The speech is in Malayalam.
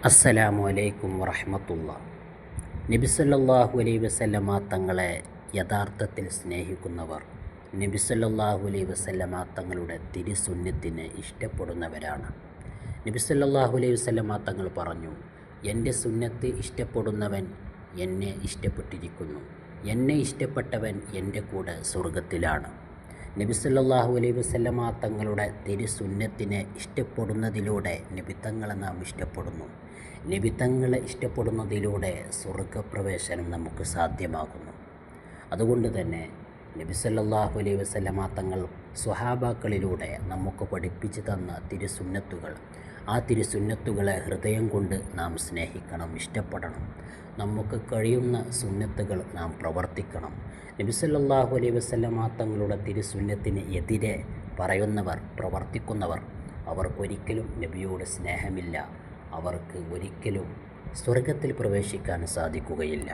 അസ്സലാമു അലൈക്കും വറഹ്മത്തുള്ളാഹി. നബി സല്ലല്ലാഹു അലൈഹി വസല്ലമ തങ്ങളെ യഥാർത്ഥത്തിൽ സ്നേഹിക്കുന്നവർ നബി സല്ലല്ലാഹു അലൈഹി വസല്ലമ തങ്ങളുടെ തിരുസുന്നത്തിനെ ഇഷ്ടപ്പെടുന്നവരാണ്. നബി സല്ലല്ലാഹു അലൈഹി വസല്ലമ തങ്ങൾ പറഞ്ഞു, എൻ്റെ സുന്നത്ത് ഇഷ്ടപ്പെടുന്നവൻ എന്നെ ഇഷ്ടപ്പെട്ടിരിക്കുന്നു, എന്നെ ഇഷ്ടപ്പെട്ടവൻ എൻ്റെ കൂടെ സ്വർഗത്തിലാണ്. നബി സല്ലല്ലാഹു അലൈഹി വസല്ലമ തങ്ങളുടെ തിരുസുന്നത്തിനെ ഇഷ്ടപ്പെടുന്നതിലൂടെ നബിത്തങ്ങളെ നാം ഇഷ്ടപ്പെടുന്നു. നബിത്തങ്ങളെ ഇഷ്ടപ്പെടുന്നതിലൂടെ സ്വർഗപ്രവേശനം നമുക്ക് സാധ്യമാകുന്നു. അതുകൊണ്ട് തന്നെ നബി സല്ലല്ലാഹു അലൈഹി വസല്ലമ തങ്ങൾ സ്വഹാബാക്കളിലൂടെ നമുക്ക് പഠിപ്പിച്ചു തന്ന തിരുസുന്നത്തുകൾ, ആ തിരുസുന്നത്തുകളെ ഹൃദയം കൊണ്ട് നാം സ്നേഹിക്കണം, ഇഷ്ടപ്പെടണം. നമുക്ക് കഴിയുന്ന സുന്നത്തുകൾ നാം പ്രവർത്തിക്കണം. നബി സല്ലല്ലാഹു അലൈഹി വസല്ലമ തങ്ങളുടെ തിരുസുന്നത്തിന് എതിരെ പറയുന്നവർ, പ്രവർത്തിക്കുന്നവർ, അവർക്കൊരിക്കലും നബിയോട് സ്നേഹമില്ല. അവർക്ക് ഒരിക്കലും സ്വർഗത്തിൽ പ്രവേശിക്കാൻ സാധിക്കുകയില്ല.